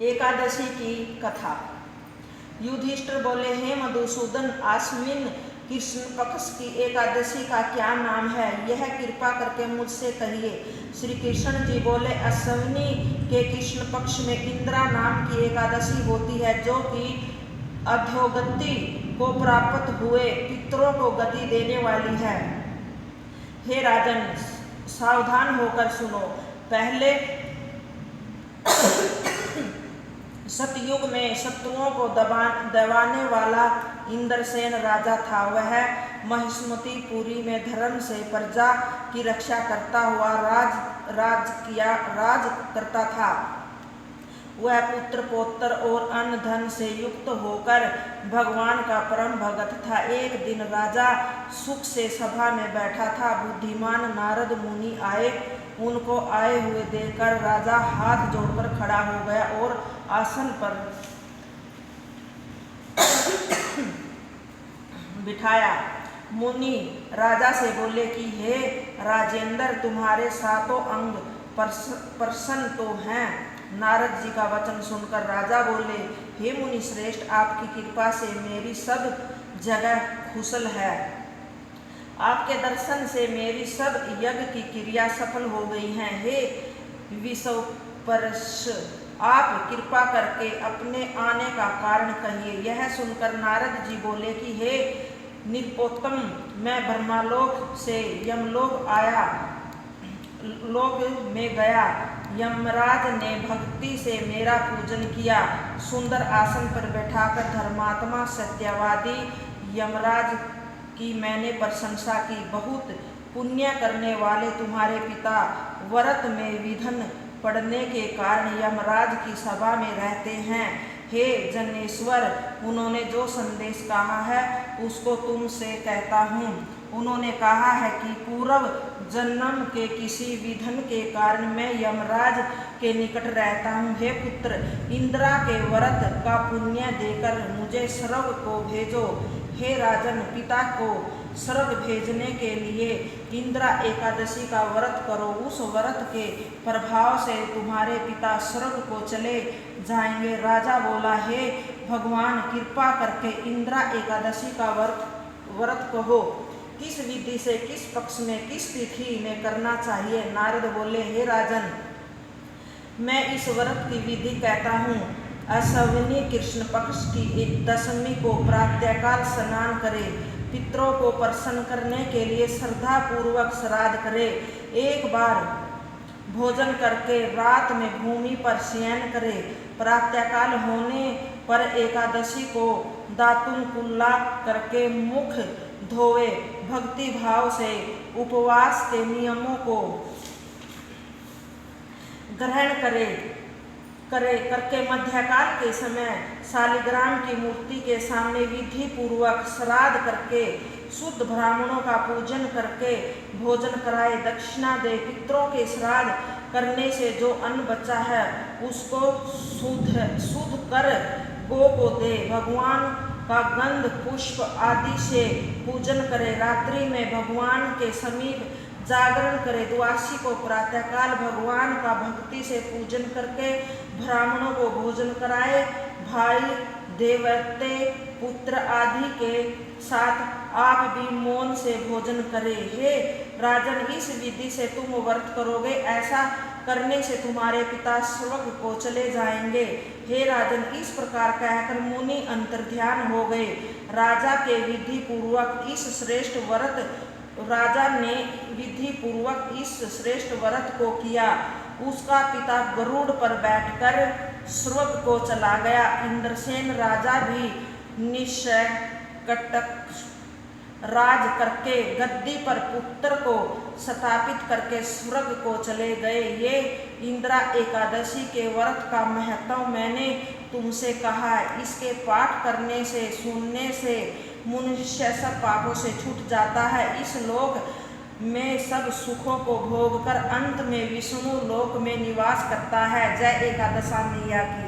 एकादशी की कथा। युधिष्ठिर बोले, हे मधुसूदन, आश्विन कृष्ण पक्ष की एकादशी का क्या नाम है, यह कृपा करके मुझसे कहिए। श्री कृष्ण जी बोले, अश्विनी के कृष्ण पक्ष में इंद्रा नाम की एकादशी होती है, जो कि अधोगति को प्राप्त हुए पितरों को गति देने वाली है। हे राजन, सावधान होकर सुनो। पहले सतयुग में शत्रुओं को दबाने वाला इंद्रसेन राजा था। वह महिष्मतीपुरी में धर्म से प्रजा की रक्षा करता हुआ राज करता था। वह पुत्र पौत्र और अन्न धन से युक्त होकर भगवान का परम भगत था। एक दिन राजा सुख से सभा में बैठा था। बुद्धिमान नारद मुनि आए। उनको आए हुए देखकर राजा हाथ जोड़कर खड़ा हो गया और आसन पर बिठाया। मुनि राजा से बोले कि हे राजेंद्र, तुम्हारे सातों अंग प्रसन्न तो हैं। नारद जी का वचन सुनकर राजा बोले, हे मुनि श्रेष्ठ, आपकी कृपा से मेरी सब जगह कुशल है। आपके दर्शन से मेरी सब यज्ञ की क्रिया सफल हो गई है। हे विश्वपर्ष, आप कृपा करके अपने आने का कारण कहिए। यह सुनकर नारद जी बोले कि हे निरुपम, मैं ब्रह्मलोक से यमलोक आया, लोक में गया। यमराज ने भक्ति से मेरा पूजन किया। सुंदर आसन पर बैठाकर धर्मात्मा सत्यवादी यमराज की मैंने प्रशंसा की। बहुत पुण्य करने वाले तुम्हारे पिता व्रत में विघ्न पड़ने के कारण यमराज की सभा में रहते हैं। हे जनेश्वर, उन्होंने जो संदेश कहा है उसको तुमसे कहता हूँ। उन्होंने कहा है कि पूर्व जन्म के किसी विघ्न के कारण मैं यमराज के निकट रहता हूँ। हे पुत्र, इंद्रा के व्रत का पुण्य देकर मुझे स्वर्ग को भेजो। हे राजन, पिता को स्वर्ग भेजने के लिए इंद्रा एकादशी का व्रत करो। उस व्रत के प्रभाव से तुम्हारे पिता स्वर्ग को चले जाएंगे। राजा बोला, हे भगवान, कृपा करके इंद्रा एकादशी का व्रत कहो। किस विधि से, किस पक्ष में, किस तिथि में करना चाहिए? नारद बोले, हे राजन, मैं इस व्रत की विधि कहता हूँ। अश्विनी कृष्ण पक्ष की दशमी को प्रातःकाल स्नान करे। पितरों को प्रसन्न करने के लिए श्रद्धा पूर्वक श्राद्ध करे। एक बार भोजन करके रात में भूमि पर शयन करे। प्रातःकाल होने पर एकादशी को दातुन कुल्ला करके मुख धोवे। भक्ति भाव से उपवास के नियमों को ग्रहण करके मध्यकाल के समय शालिग्राम की मूर्ति के सामने विधि पूर्वक श्राद्ध करके शुद्ध ब्राह्मणों का पूजन करके भोजन कराए, दक्षिणा दे। पितरों के श्राद्ध करने से जो अन्न बचा है उसको शुद्ध कर गो को दे। भगवान का गंध पुष्प आदि से पूजन करे। रात्रि में भगवान के समीप जागरण करे। द्वादशी को प्रातःकाल भगवान का भक्ति से पूजन करके ब्राह्मणों को भोजन कराए। भाई, देवते, पुत्र आदि के साथ आप भी मौन से भोजन करें। हे राजन, इस विधि से तुम व्रत करोगे। ऐसा करने से तुम्हारे पिता स्वर्ग को चले जाएंगे। हे राजन, इस प्रकार कहकर मुनि अंतर्ध्यान हो गए। राजा ने विधि पूर्वक इस श्रेष्ठ व्रत को किया। उसका पिता गरुड़ पर बैठकर स्वर्ग को चला गया। इंद्रसेन राजा भी निष्कंटक राज करके गद्दी पर पुत्र को स्थापित करके स्वर्ग को चले गए। ये इंद्रा एकादशी के व्रत का महत्व मैंने तुमसे कहा है। इसके पाठ करने से, सुनने से मनुष्य सब पापों से छूट जाता है। इस लोक में सब सुखों को भोगकर अंत में विष्णु लोक में निवास करता है। जय एकादशा मैया की।